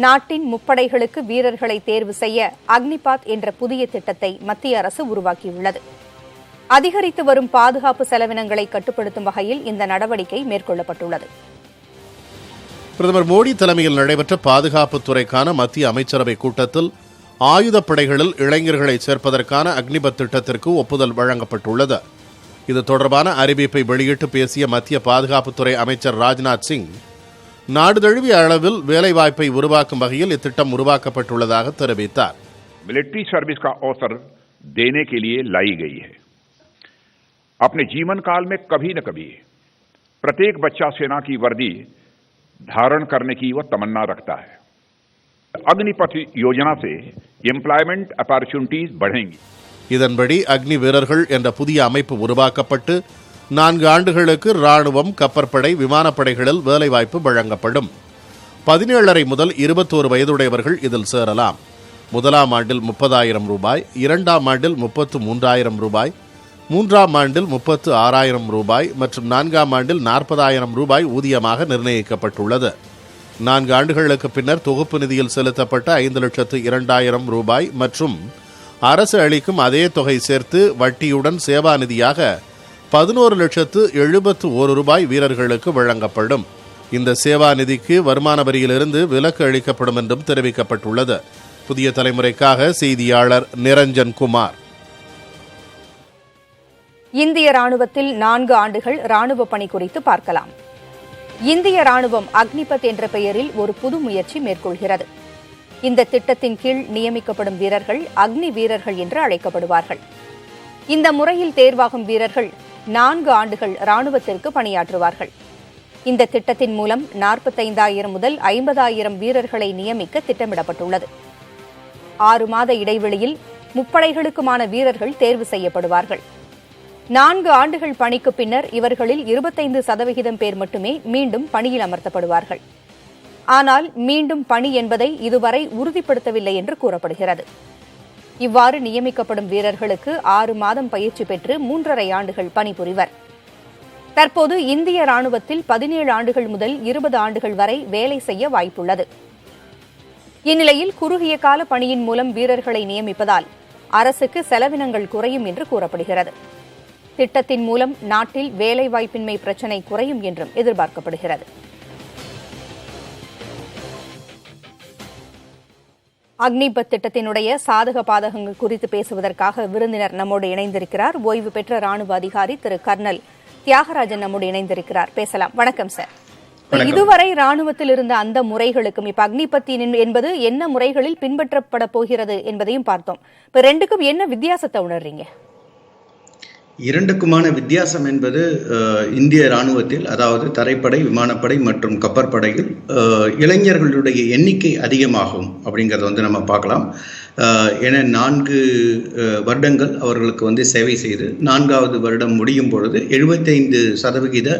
நாட்டின் முப்படைகளுக்கு வீரர்களை தேர்வு செய்ய அக்னிபாத் என்ற புதிய திட்டத்தை மத்திய அரசு உருவாக்கியுள்ளது. அதிகரித்து வரும் பாதுகாப்பு செலவினங்களை கட்டுப்படுத்தும் வகையில் இந்த நடவடிக்கை மேற்கொள்ளப்பட்டுள்ளது. பிரதமர் மோடி தலைமையில் நடைபெற்ற பாதுகாப்புத்துறைக்கான மத்திய அமைச்சரவை கூட்டத்தில் ஆயுதப்படைகளில் இளைஞர்களை சேர்ப்பதற்கான அக்னிபத் திட்டத்திற்கு ஒப்புதல் வழங்கப்பட்டுள்ளது. இது தொடர்பான அறிவிப்பை வெளியிட்டு பேசிய மத்திய பாதுகாப்புத்துறை அமைச்சர் ராஜ்நாத் சிங், நாடு தழுவிய அளவில் வேலைவாய்ப்பை உருவாக்கும் வகையில் இத்திட்டம் உருவாக்கப்பட்டுள்ளதாக தெரிவித்தார். मिलिट्री सर्विस का अवसर देने के लिए लाई गई है. अपने जीवन काल में कभी न कभी प्रत्येक बच्चा सेना की वर्दी धारण करने की वह तमन्ना रखता है. अग्निपथ योजना से एम्प्लॉयमेंट अपॉर्चुनिटीज बढ़ेंगी. இதன்படி அக்னி வீரர்கள் என்ற புதிய அமைப்பு உருவாக்கப்பட்டு 4 ஆண்டுகளுக்கு ராணுவம், கப்பற்படை, விமானப்படைகளில் வேலைவாய்ப்பு வழங்கப்படும். 17.5 முதல் 21 வயதுடையவர்கள் இதில் சேரலாம். முதலாம் ஆண்டில் 30,000 ரூபாய், 2ஆம் ஆண்டில் 33,000 ரூபாய், 3ஆம் ஆண்டில் 36,000 ரூபாய் மற்றும் 4ஆம் ஆண்டில் 40,000 ரூபாய் ஊதியமாக நிர்ணயிக்கப்பட்டுள்ளது. 4 ஆண்டுகளுக்கு பின்னர் தொகுப்பு நிதியில் செலுத்தப்பட்ட 5,02,000 ரூபாய் மற்றும் அரசு அளிக்கும் அதே தொகை சேர்த்து வட்டியுடன் சேவா நிதியாக 11,71,000 ரூபாய் வீரர்களுக்கு வழங்கப்படும். இந்த சேவா நிதிக்கு வருமான வரியிலிருந்து விலக்கு அளிக்கப்படும் என்றும் தெரிவிக்கப்பட்டுள்ளது. புதிய தலைமுறைக்காக செய்தியாளர் நிரஞ்சன் குமார். இந்திய ராணுவத்தில் 4 ஆண்டுகள் ராணுவ பணி குறித்து பார்க்கலாம். இந்திய ராணுவம் அக்னிபத் என்ற பெயரில் ஒரு புது முயற்சி மேற்கொள்கிறது. இந்த திட்டத்தின் கீழ் நியமிக்கப்படும் வீரர்கள் அக்னி வீரர்கள் என்று அழைக்கப்படுவார்கள். இந்த முறையில் தேர்வாகும் வீரர்கள் 4 ஆண்டுகள் ராணுவத்திற்கு பணியாற்றுவார்கள். இந்த திட்டத்தின் மூலம் 45,000 முதல் 50,000 வீரர்களை நியமிக்க திட்டமிடப்பட்டுள்ளது. 6 மாத இடைவெளியில் முப்படைகளுக்குமான வீரர்கள் தேர்வு செய்யப்படுவார்கள். 4 ஆண்டுகள் பணிக்கு பின்னர் இவர்களில் 25% பேர் மட்டுமே மீண்டும் பணியில் அமர்த்தப்படுவார்கள். ஆனால் மீண்டும் பணி என்பதை இதுவரை உறுதிப்படுத்தவில்லை என்று கூறப்படுகிறது. இவ்வாறு நியமிக்கப்படும் வீரர்களுக்கு 6 மாதம் பயிற்சி பெற்று 3.5 ஆண்டுகள் பணிபுரிவர். தற்போது இந்திய ராணுவத்தில் 17 ஆண்டுகள் முதல் 20 ஆண்டுகள் வரை வேலை செய்ய வாய்ப்புள்ளது. இந்நிலையில் குறுகிய கால பணியின் மூலம் வீரர்களை நியமிப்பதால் அரசுக்கு செலவினங்கள் குறையும் என்று கூறப்படுகிறது. திட்டத்தின் மூலம் நாட்டில் வேலைவாய்ப்பின்மை பிரச்சினை குறையும் என்றும் எதிர்பார்க்கப்படுகிறது. அக்னிபத் திட்டத்தினுடைய சாதக பாதகங்கள் குறித்து பேசுவதற்காக விருந்தினர் நம்மோடு இணைந்திருக்கிறார். ஓய்வு பெற்ற ராணுவ அதிகாரி திரு கர்னல் தியாகராஜன் நம்மோடு இணைந்திருக்கிறார். பேசலாம். வணக்கம் சார். இதுவரை ராணுவத்தில் இருந்த அந்த முறைகளுக்கும் இப்ப அக்னிபத் என்பது என்ன முறைகளில் பின்பற்றப்பட போகிறது என்பதையும் பார்த்தோம். இப்ப ரெண்டுக்கும் என்ன வித்தியாசத்தை உணர்றீங்க? இரண்டுக்குமான வித்தியாசம் என்பது இந்திய இராணுவத்தில், அதாவது தரைப்படை, விமானப்படை மற்றும் கப்பற்படையில் இளைஞர்களுடைய எண்ணிக்கை அதிகமாகும் அப்படிங்கிறத நம்ம பார்க்கலாம். என 4 வருடங்கள் அவர்களுக்கு சேவை செய்து 4ஆவது வருடம் முடியும் பொழுது 75%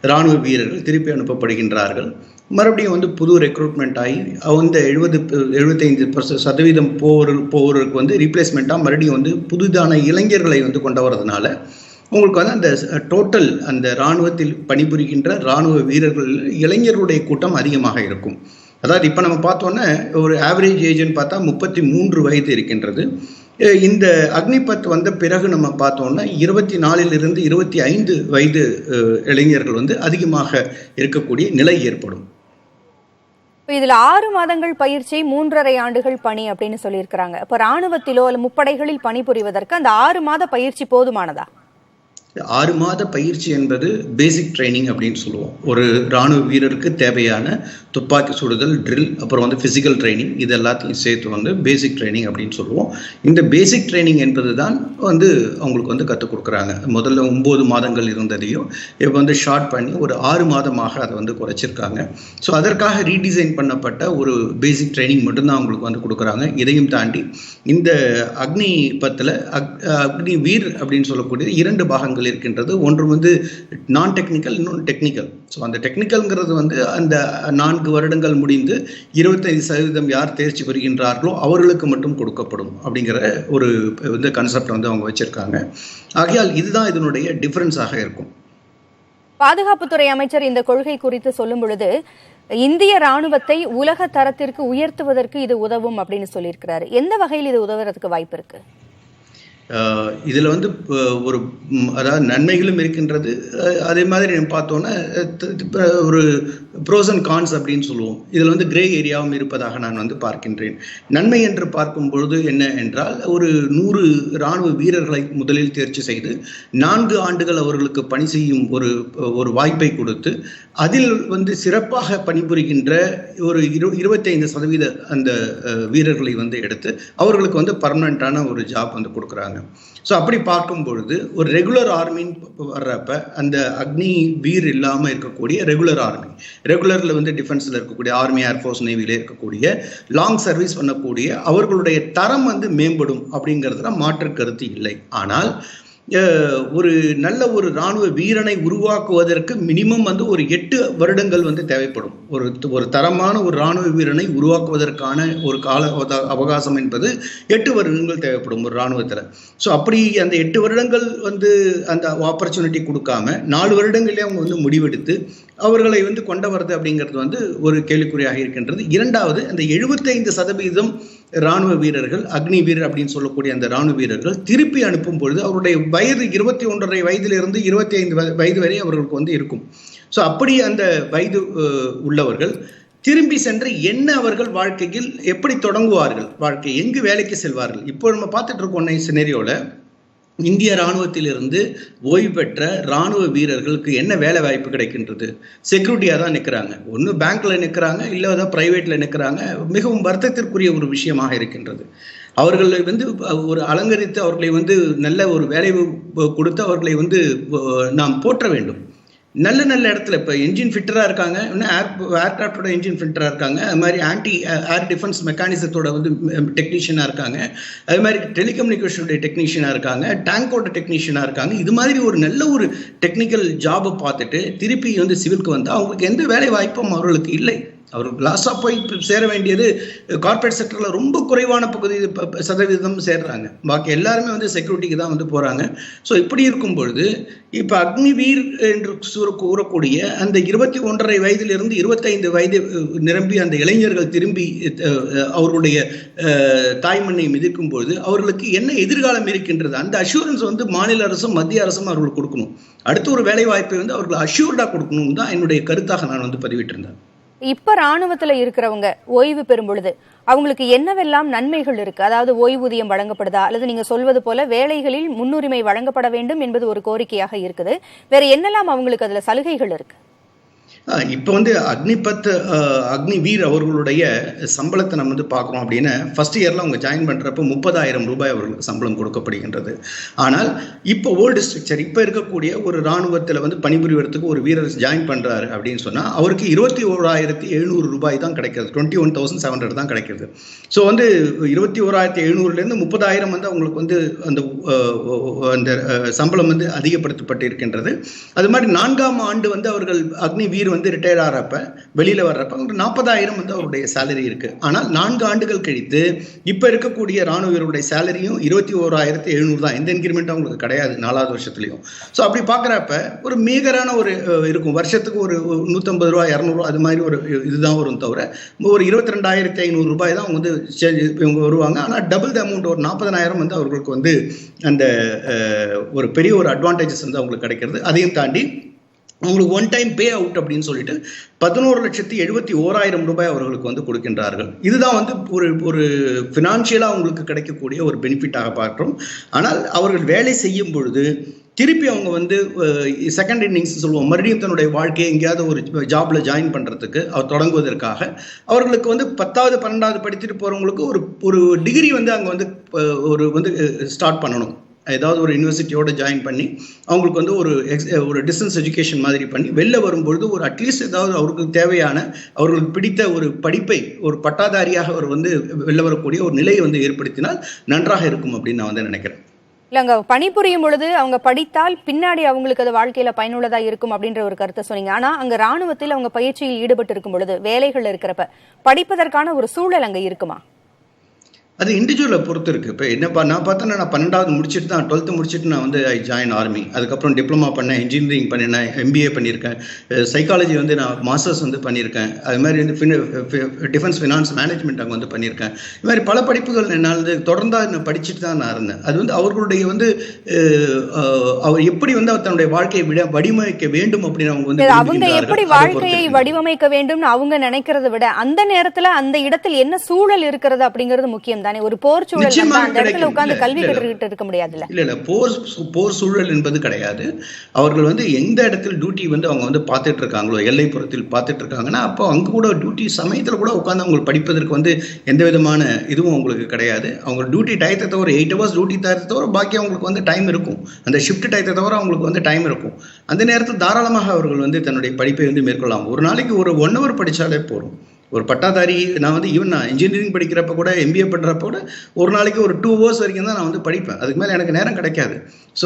இராணுவ வீரர்கள் திருப்பி அனுப்பப்படுகின்றார்கள். மறுபடியும் புது ரெக்ரூட்மெண்ட் ஆகி அந்த 75% போருக்கு ரீப்ளேஸ்மெண்ட்டாக மறுபடியும் புதுதான இளைஞர்களை கொண்டு வரதுனால உங்களுக்கு அந்த டோட்டல் அந்த இராணுவத்தில் பணிபுரிகின்ற இராணுவ வீரர்கள் இளைஞர்களுடைய கூட்டம் அதிகமாக இருக்கும். அதாவது இப்போ நம்ம பார்த்தோன்னா ஒரு ஆவரேஜ் ஏஜ்னு பார்த்தா 33 வயது இருக்கின்றது. இந்த அக்னிபத் வந்த பிறகு நம்ம பார்த்தோம்னா 24 to 25 வயது இளைஞர்கள் அதிகமாக இருக்கக்கூடிய நிலை ஏற்படும். இதுல 6 மாதங்கள் பயிற்சி, 3.5 ஆண்டுகள் பணி அப்படின்னு சொல்லியிருக்கிறாங்க. இப்ப ராணுவத்திலோ அல்ல முப்படைகளில் பணிபுரிவதற்கு அந்த 6 மாத பயிற்சி போதுமானதா? 6 மாத பயிற்சி என்பது பேசிக் ட்ரைனிங் அப்படின்னு சொல்லுவோம். ஒரு இராணுவ வீரருக்கு தேவையான துப்பாக்கி சுடுதல், ட்ரில், அப்புறம் ஃபிசிக்கல் ட்ரைனிங், இது எல்லாத்தையும் சேர்த்து பேசிக் ட்ரைனிங் அப்படின்னு சொல்லுவோம். இந்த பேசிக் ட்ரைனிங் என்பது தான் அவங்களுக்கு கற்றுக் கொடுக்குறாங்க. முதல்ல 9 மாதங்கள் இருந்ததையும் இப்போ ஷார்ட் பண்ணி ஒரு 6 மாதமாக அதை குறைச்சிருக்காங்க. ஸோ அதற்காக ரீடிசைன் பண்ணப்பட்ட ஒரு பேசிக் ட்ரைனிங் மட்டும்தான் அவங்களுக்கு கொடுக்குறாங்க. இதையும் தாண்டி இந்த அக்னி பத்தில் அக்னி வீர் அப்படின்னு சொல்லக்கூடிய 2 பாகங்கள் பிரிவுகள் இருக்கின்றது. ஒன்று வந்து நான் டெக்னிக்கல், இன்னொன்று டெக்னிக்கல். ஸோ அந்த டெக்னிக்கல்ங்கிறது வந்து அந்த 4 வருடங்கள் முடிந்து 25% யார் தேர்ச்சி பெறுகின்றார்களோ அவர்களுக்கு மட்டும் கொடுக்கப்படும் அப்படிங்கிற ஒரு வந்து கான்செப்ட் வந்து அவங்க வச்சிருக்காங்க. ஆகையால் இதுதான் இதனுடைய டிஃபரன்ஸாக இருக்கும். பாதுகாப்புத்துறை அமைச்சர் இந்த கொள்கை குறித்து சொல்லும் பொழுது இந்திய ராணுவத்தை உலக தரத்திற்கு உயர்த்துவதற்கு இது உதவும் அப்படின்னு சொல்லியிருக்கிறாரு. எந்த வகையில் இது உதவுறதுக்கு வாய்ப்பு இருக்கு? இதில் வந்து ஒரு அதாவது நன்மைகளும் இருக்கின்றது. அதே மாதிரி நம்ம பார்த்தோன்னா ஒரு ப்ரோஸ் அண்ட் கான்ஸ் அப்படின்னு சொல்லுவோம். இதில் வந்து கிரே ஏரியாவும் இருப்பதாக நான் வந்து பார்க்கின்றேன். நன்மை என்று பார்க்கும் பொழுது என்ன என்றால், ஒரு 100 இராணுவ வீரர்களை முதலில் தேர்ச்சி செய்து 4 ஆண்டுகள் அவர்களுக்கு பணி செய்யும் ஒரு வாய்ப்பை கொடுத்து அதில் வந்து சிறப்பாக பணிபுரிகின்ற ஒரு 25% அந்த வீரர்களை வந்து எடுத்து அவர்களுக்கு வந்து பர்மனண்டான ஒரு ஜாப் வந்து கொடுக்குறாங்க. ஸோ அப்படி பார்க்கும் பொழுது ஒரு ரெகுலர் ஆர்மின்னு வர்றப்ப அந்த அக்னி வீர் இல்லாமல் இருக்கக்கூடிய ரெகுலர் ஆர்மி, ரெகுலரில் வந்து டிஃபென்ஸில் இருக்கக்கூடிய ஆர்மி, ஏர்ஃபோர்ஸ், நேவியில் இருக்கக்கூடிய லாங் சர்வீஸ் பண்ணக்கூடிய அவர்களுடைய தரம் வந்து மேம்படும் அப்படிங்கிறதுல மாற்று கருத்து இல்லை. ஆனால் ஒரு நல்ல ஒரு இராணுவ வீரனை உருவாக்குவதற்கு மினிமம் வந்து ஒரு 8 வருடங்கள் வந்து தேவைப்படும். ஒரு தரமான ஒரு இராணுவ வீரனை உருவாக்குவதற்கான ஒரு கால அவகாசம் என்பது 8 வருடங்கள் தேவைப்படும் ஒரு இராணுவத்தில். ஸோ அப்படி அந்த 8 வருடங்கள் வந்து அந்த ஆப்பர்ச்சுனிட்டி கொடுக்காம 4 வருடங்களே அவங்க வந்து முடிவெடுத்து அவர்களை வந்து கொண்டு வரது அப்படிங்கிறது வந்து ஒரு கேள்விக்குறியாக இருக்கின்றது. இரண்டாவது, அந்த 75% இராணுவ வீரர்கள், அக்னி வீரர் அப்படின்னு சொல்லக்கூடிய அந்த இராணுவ வீரர்கள் திருப்பி அனுப்பும் பொழுது அவருடைய வயது 21.5 வயதிலிருந்து 25 வயது வரை அவர்களுக்கு வந்து இருக்கும். ஸோ அப்படி அந்த வயது உள்ளவர்கள் திரும்பி சென்று என்ன அவர்கள் வாழ்க்கையில் எப்படி தொடங்குவார்கள், வாழ்க்கை எங்கு வேலைக்கு செல்வார்கள்? இப்போ நம்ம பார்த்துட்டு இருக்கோம் சினேரியோவில் இந்திய இராணுவத்திலிருந்து ஓய்வு பெற்ற இராணுவ வீரர்களுக்கு என்ன வேலை வாய்ப்பு கிடைக்கின்றது? செக்யூரிட்டியாக தான் நிற்கிறாங்க. ஒன்று பேங்க்ல நிற்கிறாங்க, இல்லை தான் பிரைவேட்ல நிற்கிறாங்க. மிகவும் வருத்தத்திற்குரிய ஒரு விஷயமாக இருக்கின்றது. அவர்களை வந்து ஒரு அலங்கரித்து அவர்களை வந்து நல்ல ஒரு வேலை கொடுத்து அவர்களை வந்து நாம் போற்ற வேண்டும். நல்ல நல்ல இடத்துல இப்போ என்ஜின் ஃபிட்டராக இருக்காங்க, இன்னும் ஏர்கிராஃப்டோட என்ஜின் ஃபிட்டராக இருக்காங்க, அது மாதிரி ஆன்டி ஏர் டிஃபென்ஸ் மெக்கானிசத்தோட வந்து டெக்னீஷியனாக இருக்காங்க, அது மாதிரி டெலிகம்யூனிகேஷனுடைய டெக்னீஷியனாக இருக்காங்க, டேங்கோட டெக்னீஷியனாக இருக்காங்க. இது மாதிரி ஒரு நல்ல ஒரு டெக்னிக்கல் ஜாபை பார்த்துட்டு திருப்பி வந்து சிவிலுக்கு வந்தால் அவங்களுக்கு எந்த வேலை வாய்ப்பும் அவர்களுக்கு இல்லை. அவருக்கு லாஸாக போய் சேர வேண்டியது கார்பரேட் செக்டரில் ரொம்ப குறைவான சதவீதம் சேர்றாங்க. பாக்கி எல்லாருமே வந்து செக்யூரிட்டிக்கு தான் வந்து போகிறாங்க. ஸோ இப்படி இருக்கும் பொழுது இப்போ அக்னிவீர் என்று கூறக்கூடிய அந்த 21.5 வயதிலிருந்து 25 வயது நிரம்பி அந்த இளைஞர்கள் திரும்பி அவர்களுடைய தாய்மண்ணை மிதிக்கும் பொழுது அவர்களுக்கு என்ன எதிர்காலம் இருக்கின்றது? அந்த அஷூரன்ஸ் வந்து மாநில அரசும் மத்திய அரசும் அவர்களுக்கு கொடுக்கணும். அடுத்த ஒரு வேலை வாய்ப்பை வந்து அவர்கள் அஷ்யூர்டாக கொடுக்கணும் தான் என்னுடைய கருத்தாக நான் வந்து பதிவிட்டிருந்தேன். இப்ப ராணுவத்துல இருக்கிறவங்க ஓய்வு பெறும் பொழுது அவங்களுக்கு என்னவெல்லாம் நன்மைகள் இருக்கு? அதாவது ஓய்வூதியம் வழங்கப்படுதா, அல்லது நீங்க சொல்வது போல வேலைகளில் முன்னுரிமை வழங்கப்பட வேண்டும் என்பது ஒரு கோரிக்கையாக இருக்குது. வேற என்னெல்லாம் அவங்களுக்கு அதுல சலுகைகள் இருக்கு? இப்போ வந்து அக்னிவீர் அவர்களுடைய சம்பளத்தை நம்ம வந்து பார்க்குறோம் அப்படின்னா, ஃபர்ஸ்ட் இயரில் அவங்க ஜாயின் பண்ணுறப்போ 30,000 ரூபாய் அவர்களுக்கு சம்பளம் கொடுக்கப்படுகின்றது. ஆனால் இப்போ ஓல்டு ஸ்ட்ரக்சர், இப்போ இருக்கக்கூடிய ஒரு இராணுவத்தில் வந்து பணிபுரிவதற்கு ஒரு வீரர் ஜாயின் பண்ணுறாரு அப்படின்னு சொன்னால் அவருக்கு 21,700 ரூபாய் தான் கிடைக்கிறது. 21,700 தான் கிடைக்கிறது. ஸோ வந்து 21,700லேருந்து 30,000 வந்து அவங்களுக்கு வந்து அந்த சம்பளம் வந்து அதிகப்படுத்தப்பட்டு இருக்கின்றது. அது மாதிரி 4ஆம் ஆண்டு வந்து அவர்கள் அக்னிவீர் வந்து ரிட்டையர் ஆகிறப்ப வெளியில வர்றப்ப 40,000 வந்து அவருடைய சேலரி இருக்கு. ஆனால் 4 ஆண்டுகள் கழித்து இப்ப இருக்கக்கூடிய ராணுவ வீரருடைய சேலரியும் 21,700 தான். எந்த இன்கிரிமெண்ட் அவங்களுக்கு கிடையாது 4வது வருஷத்துலயும். ஸோ அப்படி பார்க்குறப்ப ஒரு மேகரான ஒரு இருக்கும். வருஷத்துக்கு ஒரு 150 ரூபா 200 ரூபா அது மாதிரி ஒரு இதுதான் வரும். தவிர ஒரு 22,500 ரூபாய் தான் அவங்க வந்து இவங்க வருவாங்க. ஆனால் டபுள் த அமௌண்ட் ஒரு 40,000 வந்து அவர்களுக்கு வந்து அந்த ஒரு பெரிய ஒரு அட்வான்டேஜஸ் வந்து அவங்களுக்கு கிடைக்கிறது. அதையும் தாண்டி அவங்களுக்கு ஒன் டைம் பே அவுட் அப்படின்னு சொல்லிட்டு 11,71,000 ரூபாய் அவர்களுக்கு வந்து கொடுக்கின்றார்கள். இதுதான் வந்து ஒரு ஃபினான்ஷியலாக அவங்களுக்கு கிடைக்கக்கூடிய ஒரு பெனிஃபிட்டாக பார்க்கிறோம். ஆனால் அவர்கள் வேலை செய்யும் பொழுது திருப்பி அவங்க வந்து செகண்ட் இன்னிங்ஸ் சொல்லுவோம், மறுபடியும் தன்னுடைய வாழ்க்கையை எங்கேயாவது ஒரு ஜாப்ல ஜாயின் பண்ணுறதுக்கு அவர் தொடங்குவதற்காக அவர்களுக்கு வந்து 10வது 12வது படிச்சுட்டு போகிறவங்களுக்கு ஒரு டிகிரி வந்து அங்கே வந்து வந்து ஸ்டார்ட் பண்ணணும். ஏதாவது ஒரு யூனிவர்சிட்டியோட ஜாயின் பண்ணி அவங்களுக்கு வந்து ஒரு டிஸ்டன்ஸ் எஜுகேஷன் மாதிரி பண்ணி வெளில வரும்பொழுது ஒரு அட்லீஸ்ட் ஏதாவது அவருக்கு தேவையான அவர்களுக்கு பிடித்த ஒரு படிப்பை ஒரு பட்டாதாரியாக அவர் வந்து வெளில வரக்கூடிய ஒரு நிலையை வந்து ஏற்படுத்தினால் நன்றாக இருக்கும் அப்படின்னு நான் வந்து நினைக்கிறேன். இல்ல அங்க பணிபுரியும் பொழுது அவங்க படித்தால் பின்னாடி அவங்களுக்கு அது வாழ்க்கையில பயனுள்ளதா இருக்கும் அப்படின்ற ஒரு கருத்தை சொன்னீங்க. ஆனா அங்க ராணுவத்தில் அவங்க பயிற்சியில் ஈடுபட்டு இருக்கும் பொழுது வேலைகள் இருக்கிறப்ப படிப்பதற்கான ஒரு சூழல் அங்க இருக்குமா? அது இண்டிவிஜுவலை பொறுத்து இருக்குது. இப்போ என்னப்பா நான் பார்த்தேன்னா, நான் 12வது முடிச்சுட்டு தான் 12th முடிச்சுட்டு நான் வந்து ஐ ஜாயின் ஆர்மி. அதுக்கப்புறம் டிப்ளமா பண்ணேன், இன்ஜினியரிங் பண்ணினேன், MBA பண்ணியிருக்கேன், சைக்காலஜி வந்து நான் மாஸ்டர்ஸ் வந்து பண்ணியிருக்கேன். அது மாதிரி வந்து டிஃபென்ஸ் ஃபினான்ஸ் மேனேஜ்மெண்ட் அங்கே வந்து பண்ணியிருக்கேன். இது மாதிரி பல படிப்புகள் என்னால் வந்து தொடர்ந்து படிச்சுட்டு தான் நான் இருந்தேன். அது வந்து அவர்களுடைய வந்து அவர் எப்படி வந்து அவர் தன்னுடைய வாழ்க்கையை வடிவமைக்க வேண்டும் அப்படின்னு அவங்க வந்து அவங்க எப்படி வாழ்க்கையை வடிவமைக்க வேண்டும் அவங்க நினைக்கிறத விட அந்த நேரத்துல அந்த இடத்தில் என்ன சூழல் இருக்கிறது அப்படிங்கிறது முக்கியம். ஒரு போர் சூழல் அந்த இடத்துல உட்கார்ந்து கல்வி கற்றுக்கிட்டு இருக்க முடியாதுல்ல. இல்ல போர் சூழல் என்பது கிடையாது. அவர்கள் வந்து எந்த இடத்துல டியூட்டி வந்து அவங்க வந்து பார்த்துட்டு இருக்காங்களோ, எல்லைப்புறத்தில் பார்த்துட்டு இருக்காங்கன்னா அப்போ அங்க கூட டியூட்டி சமயத்துல கூட உட்கார்ந்து அவங்க படிப்பதற்கு வந்து எந்த விதமான இதுவும் அவங்களுக்கு கிடையாது. அவங்க டியூட்டி டயத்தை தவிர 8 hours டியூட்டி டயத்தை தவிர பாக்கி அவங்களுக்கு வந்து டைம் இருக்கும். அந்த ஷிஃப்ட் டயத்தை தவிர அவங்களுக்கு வந்து டைம் இருக்கும். அந்த நேரத்தில் தாராளமாக அவர்கள் வந்து தன்னுடைய படிப்பை வந்து மேற்கொள்ளலாம். ஒரு நாளைக்கு ஒரு 1 hour படிச்சாலே போதும். ஒரு பட்டாதாரி நான் வந்து ஈவன் நான் இன்ஜினியரிங் படிக்கிறப்ப கூட MBA பண்ணுறப்ப கூட ஒரு நாளைக்கு ஒரு 2 hours வரைக்கும் தான் நான் வந்து படிப்பேன். அதுக்கு மேலே எனக்கு நேரம் கிடைக்காது. ஸோ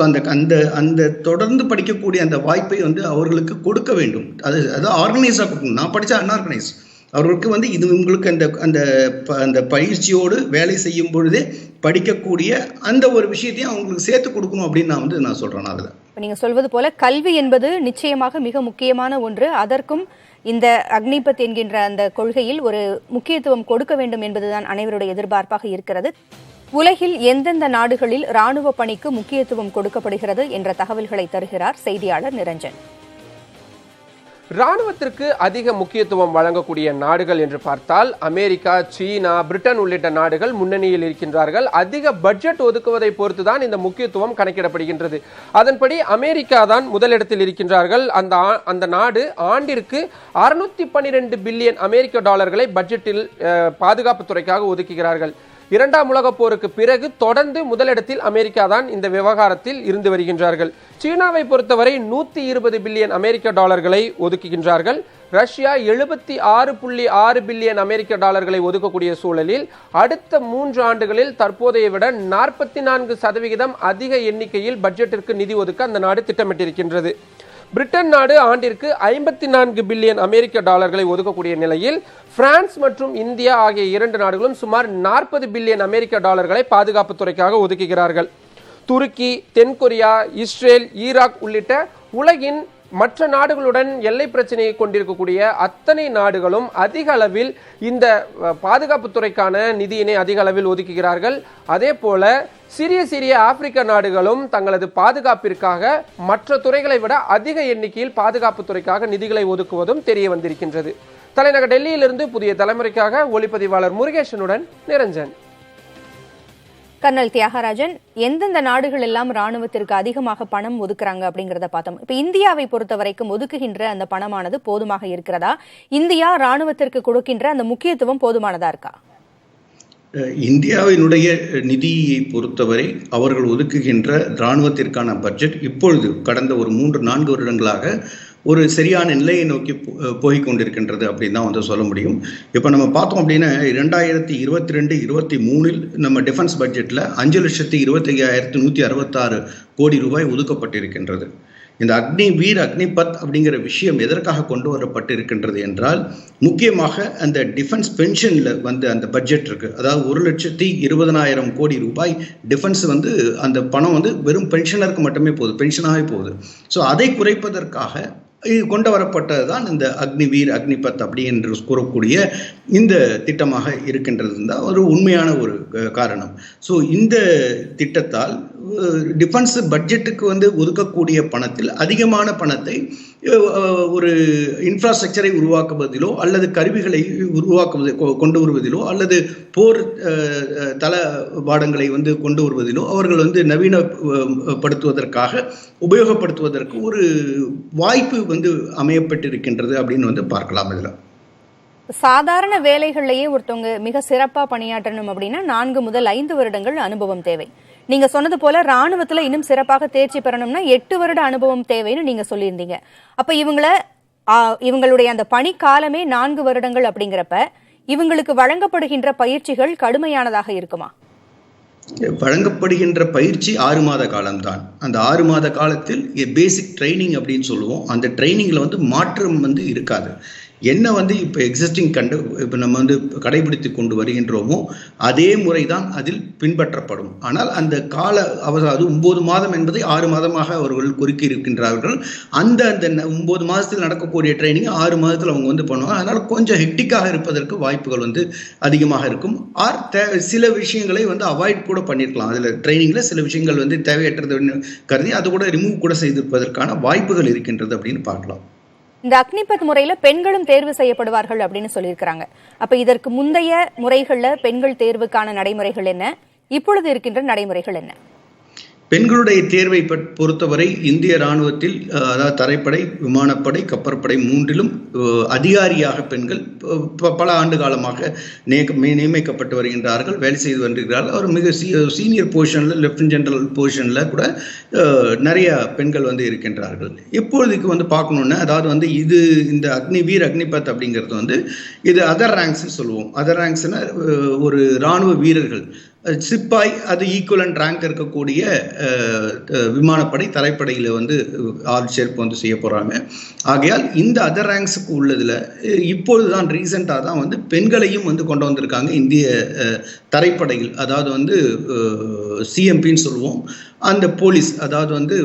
அந்த தொடர்ந்து படிக்கக்கூடிய அந்த வாய்ப்பை வந்து அவர்களுக்கு கொடுக்க வேண்டும். அது ஆர்கனைஸாக கொடுக்கணும். நான் படித்தா அன்ஆர்கனைஸ் அவர்களுக்கு வந்து இது உங்களுக்கு அந்த பயிற்சியோடு வேலை செய்யும் பொழுதே படிக்கக்கூடிய அந்த ஒரு விஷயத்தையும் அவங்களுக்கு சேர்த்து கொடுக்கணும் அப்படின்னு நான் சொல்கிறேன். அதில் நீங்க சொல்வது போல கல்வி என்பது நிச்சயமாக மிக முக்கியமான ஒன்று. அதற்கும் இந்த அக்னிபத் என்கின்ற அந்த கொள்கையில் ஒரு முக்கியத்துவம் கொடுக்க வேண்டும் என்பதுதான் அனைவருடைய எதிர்பார்ப்பாக இருக்கிறது. உலகில் எந்தெந்த நாடுகளில் ராணுவ பணிக்கு முக்கியத்துவம் கொடுக்கப்படுகிறது என்ற தகவல்களை தருகிறார் செய்தியாளர் நிரஞ்சன். ராணுவத்திற்கு அதிக முக்கியத்துவம் வழங்கக்கூடிய நாடுகள் என்று பார்த்தால் அமெரிக்கா, சீனா, பிரிட்டன் உள்ளிட்ட நாடுகள் முன்னணியில் இருக்கின்றார்கள். அதிக பட்ஜெட் ஒதுக்குவதை பொறுத்துதான் இந்த முக்கியத்துவம் கணக்கிடப்படுகின்றது. அதன்படி அமெரிக்கா தான் முதலிடத்தில் இருக்கின்றார்கள். அந்த நாடு ஆண்டிற்கு 612 பில்லியன் அமெரிக்க டாலர்களை பட்ஜெட்டில் பாதுகாப்பு துறைக்காக ஒதுக்குகிறார்கள். 2ஆம் உலகப் போருக்கு பிறகு தொடர்ந்து முதலிடத்தில் அமெரிக்கா தான் இந்த விவகாரத்தில் இருந்து வருகின்றார்கள். சீனாவை பொறுத்தவரை 120 பில்லியன் அமெரிக்க டாலர்களை ஒதுக்குகின்றார்கள். ரஷ்யா 76.6 பில்லியன் அமெரிக்க டாலர்களை ஒதுக்கக்கூடிய சூழலில் அடுத்த 3 ஆண்டுகளில் தற்போதைய விட 44% அதிக எண்ணிக்கையில் பட்ஜெட்டிற்கு நிதி ஒதுக்க அந்த நாடு திட்டமிட்டிருக்கின்றது. பிரிட்டன் நாடு ஆண்டிற்கு 54 பில்லியன் அமெரிக்க டாலர்களை ஒதுக்கக்கூடிய நிலையில் பிரான்ஸ் மற்றும் இந்தியா ஆகிய 2 நாடுகளும் சுமார் 40 பில்லியன் அமெரிக்க டாலர்களை பாதுகாப்பு துறைக்காக ஒதுக்குகிறார்கள். துருக்கி, தென்கொரியா, இஸ்ரேல், ஈராக் உள்ளிட்ட உலகின் மற்ற நாடுகளுடன் எல்லை பிரச்சனையை கொண்டிருக்கக்கூடிய அத்தனை நாடுகளும் அதிக அளவில் இந்த பாதுகாப்பு துறைக்கான நிதியினை அதிக அளவில் ஒதுக்குகிறார்கள். அதே போல சிறிய ஆப்பிரிக்க நாடுகளும் தங்களது பாதுகாப்பிற்காக மற்ற துறைகளை விட அதிக எண்ணிக்கையில் பாதுகாப்பு துறைக்காக நிதிகளை ஒதுக்குவதும் தெரிய வந்திருக்கின்றது. தலைநகர் டெல்லியிலிருந்து புதிய தலைமுறைக்காக ஒளிப்பதிவாளர் முருகேசனுடன் நிரஞ்சன். கர்னல் தியாகராஜன், எந்தெந்த நாடுகள் எல்லாம் ராணுவத்திற்கு அதிகமாக பணம் ஒதுக்குறாங்க அப்படிங்கறத பார்த்தோம். இப்ப இந்தியாவை பொறுத்த வரைக்கும் ஒதுக்குகின்ற அந்த பணமானது போதுமாக இருக்கிறதா? இந்தியா ராணுவத்திற்கு கொடுக்கின்ற அந்த முக்கியத்துவம் போதுமானதா இருக்கா? இந்தியாவினுடைய நிதியை பொறுத்தவரை அவர்கள் ஒதுக்குகின்ற இராணுவத்திற்கான பட்ஜெட் இப்பொழுது கடந்த ஒரு 3-4 வருடங்களாக ஒரு சரியான நிலையை நோக்கி போய் கொண்டிருக்கின்றது அப்படின்னு தான் வந்து சொல்ல முடியும். இப்போ நம்ம பார்த்தோம் அப்படின்னா 2022-23 நம்ம டிஃபென்ஸ் பட்ஜெட்டில் 5,25,166 கோடி ரூபாய் ஒதுக்கப்பட்டிருக்கின்றது. இந்த அக்னிவீர் அக்னிபத் அப்படிங்கிற விஷயம் எதற்காக கொண்டு வரப்பட்டிருக்கின்றது என்றால் முக்கியமாக அந்த டிஃபென்ஸ் பென்ஷனில் வந்து அந்த பட்ஜெட் இருக்குது. அதாவது 1,20,000 கோடி ரூபாய் டிஃபென்ஸ் வந்து அந்த பணம் வந்து வெறும் பென்ஷனருக்கு மட்டுமே போகுது, பென்ஷனாகவே போகுது. ஸோ அதை குறைப்பதற்காக இது கொண்டு வரப்பட்டது தான் இந்த அக்னிவீர் அக்னிபத் அப்படி என்று கூறக்கூடிய இந்த திட்டமாக இருக்கின்றது தான் ஒரு உண்மையான ஒரு காரணம். ஸோ இந்த திட்டத்தால் டிஃபென்ஸ் பட்ஜெட்டுக்கு வந்து ஒதுக்கக்கூடிய பணத்தில் அதிகமான பணத்தை ஒரு இன்ஃப்ராஸ்ட்ரக்சரை உருவாக்குவதிலோ அல்லது கருவிகளை கொண்டு வருவதிலோ அல்லது போர் தளவாடங்களை வந்து கொண்டு வருவதிலோ அவர்கள் வந்து நவீனப்படுத்துவதற்காக உபயோகப்படுத்துவதற்கு ஒரு வாய்ப்பு வந்து அமையப்பட்டிருக்கின்றது அப்படின்னு வந்து பார்க்கலாம். இதில் சாதாரண வேலைகள்லயே ஒருத்தவங்க மிக சிறப்பா பணியாற்றணும் அப்படின்னா 4 முதல் 5 வருடங்கள் அனுபவம் தேவை. நீங்க சொன்னது போல ராணுவத்துல இன்னும் சிறப்பாக தேர்ச்சி பெறணும்னா 8 வருட அனுபவம் தேவைன்னு நீங்க சொல்லியிருந்தீங்க. அப்ப இவங்களுடைய அந்த பணி காலமே 4 வருடங்கள் அப்படிங்கிறப்ப இவங்களுக்கு வழங்கப்படுகின்ற பயிற்சிகள் கடுமையானதாக இருக்குமா? வழங்கப்படுகின்ற பயிற்சி 6 மாத காலம்தான். அந்த 6 மாத காலத்தில் பேசிக் ட்ரைனிங் அப்படின்னு சொல்லுவோம். அந்த ட்ரைனிங்கில் வந்து மாற்றம் வந்து இருக்காது. என்ன வந்து இப்போ எக்ஸிஸ்டிங் இப்போ நம்ம வந்து கடைபிடித்து கொண்டு வருகின்றோமோ அதே முறை தான் அதில் பின்பற்றப்படும். ஆனால் அந்த கால அது 9 மாதம் என்பதை 6 மாதமாக அவர்கள் குறுக்கி இருக்கின்றார்கள். அந்த 9 மாதத்தில் நடக்கக்கூடிய ட்ரைனிங் 6 மாதத்தில் அவங்க வந்து பண்ணுவாங்க. அதனால் கொஞ்சம் ஹெக்டிக்காக இருப்பதற்கு வாய்ப்புகள் வந்து அதிகமாக இருக்கும். சில விஷயங்களை வந்து அவாய்ட் கூட பண்ணியிருக்கலாம். அதில் ட்ரைனிங்கில் சில விஷயங்கள் வந்து தேவையற்றது கருதி அது கூட ரிமூவ் கூட செய்திருப்பதற்கான வாய்ப்புகள் இருக்கின்றது அப்படின்னு பார்க்கலாம். இந்த அக்னிபத் முறையில பெண்களும் தேர்வு செய்யப்படுவார்கள் அப்படின்னு சொல்லியிருக்கிறாங்க. அப்ப இதற்கு முந்தைய முறைகள்ல பெண்கள் தேர்வுக்கான நடைமுறைகள் என்ன, இப்பொழுது இருக்கின்ற நடைமுறைகள் என்ன? பெண்களுடைய தேர்வை பொறுத்தவரை இந்திய இராணுவத்தில் அதாவது தரைப்படை, விமானப்படை, கப்பற்படை மூன்றிலும் அதிகாரியாக பெண்கள் பல ஆண்டு காலமாக நியமிக்கப்பட்டு வருகின்றார்கள், வேலை செய்து வருகிறார்கள். அவர் மிக சீனியர் பொசிஷனில், லெப்டினன்ட் ஜெனரல் பொசிஷனில் கூட நிறைய பெண்கள் வந்து இருக்கின்றார்கள். இப்பொழுதுக்கு வந்து பார்க்கணுன்னா, அதாவது வந்து இந்த வீர் அக்னிபத் அப்படிங்கிறது வந்து இது அதர் ரேங்க்ஸ் சொல்லுவோம். அதர் ரேங்க்ஸ்னா ஒரு இராணுவ வீரர்கள், சிப்பாய் அது ஈக்குவலண்ட் ரேங்க் இருக்கக்கூடிய விமானப்படை, தரைப்படையில் வந்து ஆள் சேர்ப்பு வந்து செய்ய போகிறாங்க. ஆகையால் இந்த அதர் ரேங்க்ஸுக்கு உள்ளதில் இப்பொழுதுதான் ரீசெண்டாக தான் வந்து பெண்களையும் வந்து கொண்டு வந்திருக்காங்க இந்திய தரைப்படையில். அதாவது வந்து சிஎம்பின்னு சொல்லுவோம், அந்த போலீஸ், அதாவது வந்து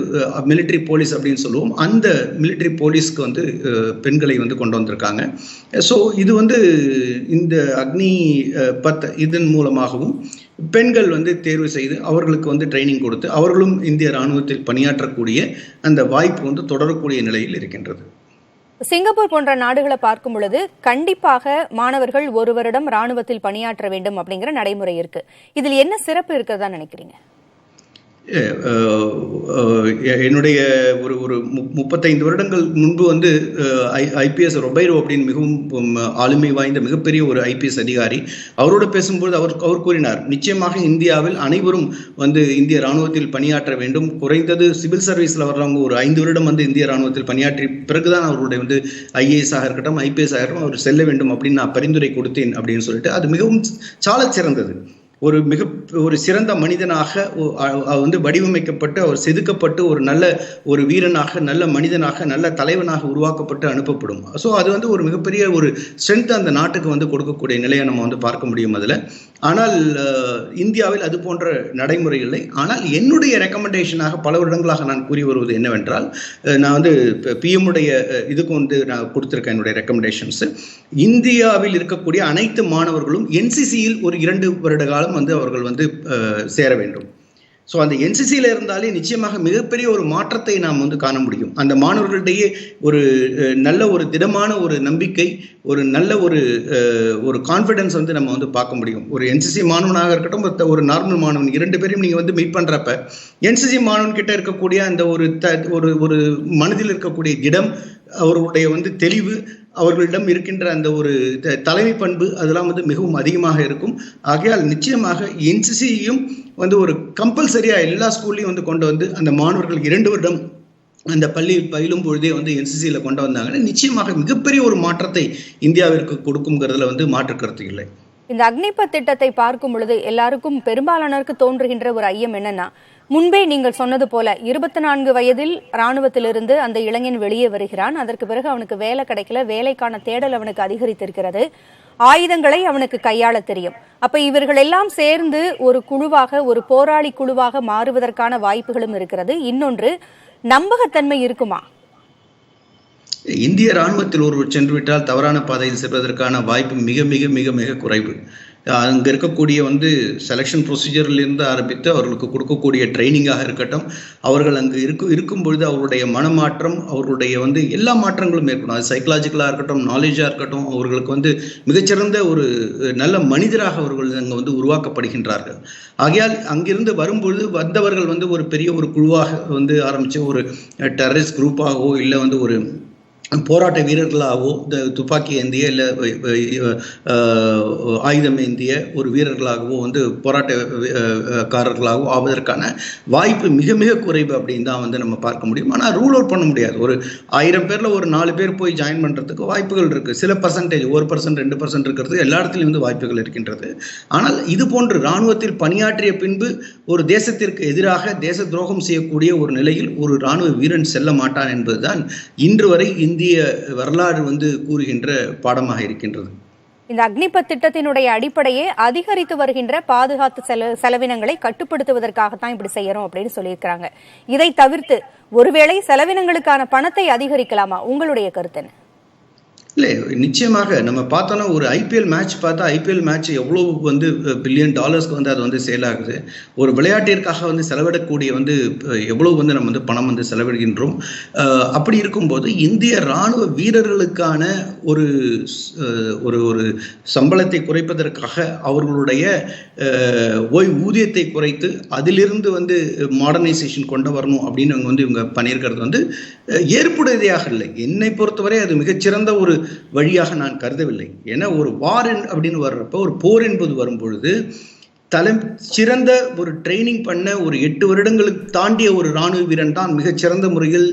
மிலிட்ரி போலீஸ் அப்படின்னு சொல்லுவோம், அந்த மிலிட்ரி போலீஸ்க்கு வந்து பெண்களை வந்து கொண்டு வந்திருக்காங்க. ஸோ இது வந்து இந்த அக்னிபத் இதன் மூலமாகவும் பெண்கள் வந்து தேர்வு செய்து அவர்களுக்கு வந்து ட்ரைனிங் கொடுத்து அவர்களும் இந்திய இராணுவத்தில் பணியாற்றக்கூடிய அந்த வாய்ப்பு வந்து தொடரக்கூடிய நிலையில் இருக்கின்றது. சிங்கப்பூர் போன்ற நாடுகளை பார்க்கும் பொழுது கண்டிப்பாக மாணவர்கள் 1 வருடம் ராணுவத்தில் பணியாற்ற வேண்டும் அப்படிங்கிற நடைமுறை இருக்கு. இதில் என்ன சிறப்பு இருக்கிறதா நினைக்கிறீங்க? என்னுடைய ஒரு 35 வருடங்கள் முன்பு வந்து ஐபிஎஸ் ரொபைரோ அப்படின்னு மிகவும் ஆளுமை வாய்ந்த மிகப்பெரிய ஒரு ஐபிஎஸ் அதிகாரி, அவரோடு பேசும்போது அவர் கூறினார், நிச்சயமாக இந்தியாவில் அனைவரும் வந்து இந்திய இராணுவத்தில் பணியாற்ற வேண்டும். குறைந்தது சிவில் சர்வீஸில் வர்றவங்க ஒரு 5 வருடம் வந்து இந்திய இராணுவத்தில் பணியாற்றி பிறகுதான் அவருடைய வந்து ஐஏஎஸ் ஆக இருக்கட்டும், ஐபிஎஸ் ஆக இருக்கட்டும், அவர் செல்ல வேண்டும் அப்படின்னு நான் பரிந்துரை கொடுத்தேன் அப்படின்னு சொல்லிட்டு, அது மிகவும் சால சிறந்தது. ஒரு சிறந்த மனிதனாக வந்து வடிவமைக்கப்பட்டு அவர் செதுக்கப்பட்டு ஒரு நல்ல ஒரு வீரனாக, நல்ல மனிதனாக, நல்ல தலைவனாக உருவாக்கப்பட்டு அனுப்பப்படும். ஸோ அது வந்து ஒரு மிகப்பெரிய ஒரு ஸ்ட்ரென்த் அந்த நாட்டுக்கு வந்து கொடுக்கக்கூடிய நிலையை நம்ம வந்து பார்க்க முடியும் அதில். ஆனால் இந்தியாவில் அது போன்ற நடைமுறை இல்லை. ஆனால் என்னுடைய ரெக்கமெண்டேஷனாக பல வருடங்களாக நான் கூறி வருவது என்னவென்றால், நான் வந்து பிஎம்முடைய இதுக்கு வந்து நான் கொடுத்துருக்கேன் என்னுடைய ரெக்கமெண்டேஷன்ஸ். இந்தியாவில் இருக்கக்கூடிய அனைத்து மாணவர்களும் என்சிசியில் ஒரு 2 வருட காலம் வந்து அவர்கள் வந்து சேர வேண்டும். ஸோ அந்த என்சிசியில் இருந்தாலே நிச்சயமாக மிகப்பெரிய ஒரு மாற்றத்தை நாம் வந்து காண முடியும். அந்த மாணவர்களிடையே ஒரு நல்ல ஒரு திடமான ஒரு நம்பிக்கை, ஒரு நல்ல ஒரு கான்ஃபிடன்ஸ் வந்து நம்ம வந்து பார்க்க முடியும். ஒரு என்சிசி மாணவனாக இருக்கட்டும், ஒரு நார்மல் மாணவன், 2 பேரையும் நீங்கள் வந்து மீட் பண்ணுறப்ப என்சிசி மாணவன் கிட்ட இருக்கக்கூடிய அந்த ஒரு மனதில் இருக்கக்கூடிய திடம், அவர்களுடைய வந்து தெளிவு, அவர்களிடம் இருக்கின்ற அந்த ஒரு தலைமை பண்பு, அதெல்லாம் வந்து மிகவும் அதிகமாக இருக்கும். ஆகையால் நிச்சயமாக என்சிசியும் வந்து ஒரு கம்பல்சரியா எல்லா ஸ்கூல்லையும் வந்து கொண்டு வந்து அந்த மாணவர்கள் 2 வருடம் அந்த பள்ளியில் பயிலும் பொழுதே வந்து என்சிசியில் கொண்டு வந்தாங்கன்னா நிச்சயமாக மிகப்பெரிய ஒரு மாற்றத்தை இந்தியாவிற்கு கொடுக்குங்கிறதுல வந்து மாற்று கருத்து இல்லை. இந்த அக்னிபத் திட்டத்தை பார்க்கும் பொழுது எல்லாருக்கும் பெரும்பாலானோருக்கு தோன்றுகின்ற ஒரு ஐயம் என்னன்னா, முன்பே நீங்கள் சொன்னது போல 24 வயதில் ராணுவத்திலிருந்து அந்த இளைஞன் வெளியே வருகிறான். அதற்கு பிறகு அவனுக்கு வேலை கிடைக்கல, வேலைக்கான தேடல் அவனுக்கு அதிகரித்திருக்கிறது, ஆயுதங்களை அவனுக்கு கையாள தெரியும். அப்ப இவர்கள் எல்லாம் சேர்ந்து ஒரு குழுவாக, ஒரு போராளி குழுவாக மாறுவதற்கான வாய்ப்புகளும் இருக்கிறது. இன்னொன்று, நம்பகத்தன்மை இருக்குமா? இந்திய இராணுவத்தில் ஒருவர் சென்று விட்டால் தவறான பாதையில் செல்வதற்கான வாய்ப்பு மிக மிக மிக மிக குறைவு. அங்கே இருக்கக்கூடிய வந்து செலெக்ஷன் ப்ரொசீஜர்லேருந்து ஆரம்பித்து அவர்களுக்கு கொடுக்கக்கூடிய ட்ரைனிங்காக இருக்கட்டும், அவர்கள் அங்கு இருக்கும் பொழுது அவருடைய மனமாற்றம், அவர்களுடைய வந்து எல்லா மாற்றங்களும் ஏற்படும். அது சைக்கலாஜிக்கலாக இருக்கட்டும், நாலேஜாக இருக்கட்டும், அவர்களுக்கு வந்து மிகச்சிறந்த ஒரு நல்ல மனிதராக அவர்கள் அங்கே வந்து உருவாக்கப்படுகின்றார்கள். ஆகையால் அங்கிருந்து வரும்பொழுது வந்தவர்கள் வந்து ஒரு பெரிய ஒரு குழுவாக வந்து ஆரம்பித்து ஒரு டெரரிஸ்ட் குரூப்பாகவோ இல்லை வந்து ஒரு போராட்ட வீரர்களாகவோ துப்பாக்கி ஏந்திய இல்லை ஆயுதம் ஏந்திய ஒரு வீரர்களாகவோ போராட்டக்காரர்களாகவோ ஆவதற்கான வாய்ப்பு மிக மிக குறைவு அப்படின்னு தான் நம்ம பார்க்க முடியும். ஆனால் ரூல் அவுட் பண்ண முடியாது. ஒரு 1000 பேரில் ஒரு 4 பேர் போய் ஜாயின் பண்ணுறதுக்கு வாய்ப்புகள் இருக்குது. சில பர்சன்டேஜ் 1% 2% இருக்கிறது எல்லா இடத்துலையும் வாய்ப்புகள் இருக்கின்றது. ஆனால் இது போன்று இராணுவத்தில் பணியாற்றிய பின்பு ஒரு தேசத்திற்கு எதிராக தேச துரோகம் செய்யக்கூடிய ஒரு நிலையில் ஒரு இராணுவ வீரன் செல்ல மாட்டான் என்பதுதான் இன்று வரை இந்திய வரலாறு கூறுகின்ற பாடமாக இருக்கின்றது. இந்த அக்னிபத் திட்டத்தினுடைய அடிப்படையே அதிகரித்து வருகின்ற பாதுகாப்பு செலவினங்களை கட்டுப்படுத்துவதற்காகத்தான் இப்படி செய்யறோம் அப்படின்னு சொல்லியிருக்கிறாங்க. இதை தவிர்த்து ஒருவேளை செலவினங்களுக்கு பணத்தை அதிகரிக்கலாமா? உங்களுடைய கருத்து என்ன? இல்லை, நிச்சயமாக நம்ம பார்த்தோன்னா ஒரு ஐபிஎல் மேட்ச் பார்த்தா ஐபிஎல் மேட்ச் எவ்வளோ $பில்லியன் அது சேல் ஆகுது. ஒரு விளையாட்டிற்காக செலவிடக்கூடிய எவ்வளோ நம்ம பணம் செலவிடுகின்றோம். அப்படி இருக்கும்போது இந்திய இராணுவ வீரர்களுக்கான ஒரு ஒரு சம்பளத்தை குறைப்பதற்காக அவர்களுடைய ஊதியத்தை குறைத்து அதிலிருந்து மாடர்னைசேஷன் கொண்டு வரணும் அப்படின்னு இவங்க பண்ணியிருக்கிறது ஏற்புடையதாக இல்லை. என்னை பொறுத்தவரை அது மிகச்சிறந்த ஒரு வழியாக நான் கருதவில்லை. ஏன்னா ஒரு வார் அப்படின்னு வர்றப்ப, ஒரு போர் என்பது வரும்பொழுது சிறந்த ஒரு ட்ரைனிங் பண்ண ஒரு 8 வருடங்களுக்கு தாண்டிய ஒரு இராணுவ வீரன் தான் மிகச்சிறந்த முறையில்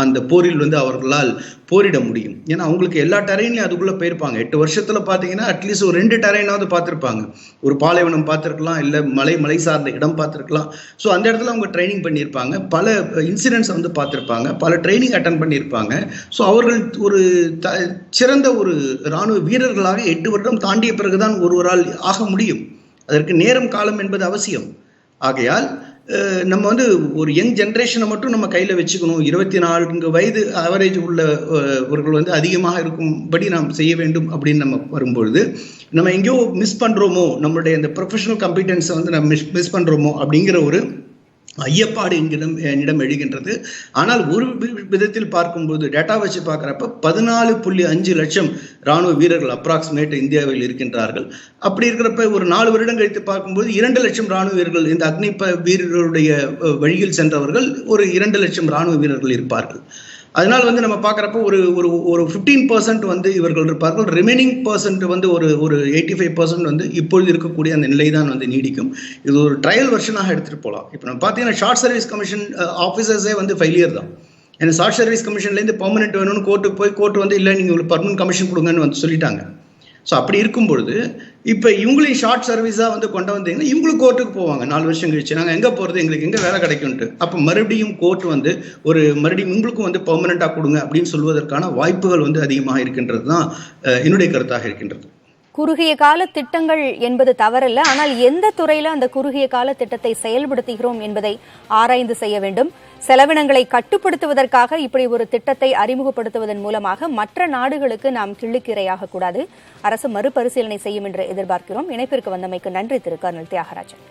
அந்த போரில் அவர்களால் போரிட முடியும். ஏன்னா அவங்களுக்கு எல்லா டெரைன்லையும் அதுக்குள்ளே போயிருப்பாங்க. 8 வருஷத்தில் பார்த்தீங்கன்னா அட்லீஸ்ட் ஒரு 2 டெரைனாவது பார்த்துருப்பாங்க. ஒரு பாலைவனம் பார்த்துருக்கலாம், இல்லை மலை சார்ந்த இடம் பார்த்துருக்கலாம். ஸோ அந்த இடத்துல அவங்க ட்ரைனிங் பண்ணியிருப்பாங்க, பல இன்சிடென்ட்ஸ் பார்த்துருப்பாங்க, பல ட்ரைனிங் அட்டன் பண்ணியிருப்பாங்க. ஸோ அவர்கள் ஒரு சிறந்த ஒரு இராணுவ வீரர்களாக 8 வருடம் தாண்டிய பிறகுதான் ஒருவரால் ஆக முடியும். அதற்கு நேரம் காலம் என்பது அவசியம். ஆகையால் நம்ம ஒரு யங் ஜென்ரேஷனை மட்டும் நம்ம கையில் வச்சுக்கணும். 24 வயது ஆவரேஜ் உள்ளவர்கள் அதிகமாக இருக்கும்படி நாம் செய்ய வேண்டும் அப்படின்னு நம்ம வரும்பொழுது நம்ம எங்கேயோ மிஸ் பண்ணுறோமோ, நம்மளுடைய இந்த ப்ரொஃபஷனல் கம்பிட்டன்ஸை நம்ம மிஸ் பண்ணுறோமோ அப்படிங்கிற ஒரு ஐயப்பாடு என்னிடம் எழுகின்றது. ஆனால் ஒரு விதத்தில் பார்க்கும்போது டேட்டா வச்சு பார்க்குறப்ப 14.5 லட்சம் இராணுவ வீரர்கள் அப்ராக்சிமேட் இந்தியாவில் இருக்கின்றார்கள். அப்படி இருக்கிறப்ப ஒரு 4 வருடம் கழித்து பார்க்கும்போது 2 லட்சம் இராணுவ வீரர்கள், இந்த அக்னி வீரர்களுடைய வழியில் சென்றவர்கள் ஒரு 2 லட்சம் இராணுவ வீரர்கள் இருப்பார்கள். அதனால் நம்ம பார்க்குறப்ப ஒரு 15% இவர்கள் இருப்பார்கள். ரிமைனிங் பர்சன்ட் ஒரு 85% இப்பொழுது இருக்கக்கூடிய அந்த நிலை தான் நீடிக்கும். இது ஒரு ட்ரையல் வெர்ஷனாக எடுத்துகிட்டு போகலாம். இப்போ நம்ம பார்த்தீங்கன்னா ஷார்ட் சர்வீஸ் கமிஷன் ஆஃபீஸர்ஸே ஃபெயிலியர் தான். ஏன்னா ஷார்ட் சர்வீஸ் கமிஷன்லேருந்து பெர்மனெண்ட் வேணும்னு கோர்ட்டு இல்லை நீங்கள் உங்களுக்கு பர்மனெண்ட் கமிஷன் கொடுங்கன்னு சொல்லிட்டாங்க. ஸோ அப்படி இருக்கும் பொழுது இப்போ இவங்களையும் ஷார்ட் சர்வீஸாக கொண்டு வந்தீங்கன்னா இவங்களுக்கு கோர்ட்டுக்கு போவாங்க. 4 வருஷம் கழிச்சு நாங்கள் எங்கே போகிறது, எங்களுக்கு எங்கே வேலை கிடைக்கும்ட்டு. அப்போ மறுபடியும் கோர்ட் மறுபடியும் உங்களுக்கும் பெர்மனெண்ட்டாக கொடுங்க அப்படின்னு சொல்வதற்கான வாய்ப்புகள் அதிகமாக இருக்கின்றது தான் என்னுடைய கருத்தாக இருக்கின்றது. குறுகிய கால திட்டங்கள் என்பது தவறல்ல. ஆனால் எந்த துறையில அந்த குறுகிய கால திட்டத்தை செயல்படுத்துகிறோம் என்பதை ஆராய்ந்து செய்ய வேண்டும். செலவினங்களை கட்டுப்படுத்துவதற்காக இப்படி ஒரு திட்டத்தை அறிமுகப்படுத்துவதன் மூலமாக மற்ற நாடுகளுக்கு நாம் கிள்ளுக்கிரையாக கூடாது. அரசு மறுபரிசீலனை செய்யும் என்று எதிர்பார்க்கிறோம். இணைப்பிற்கு வந்தமைக்கு நன்றி திரு கர்னல் தியாகராஜன்.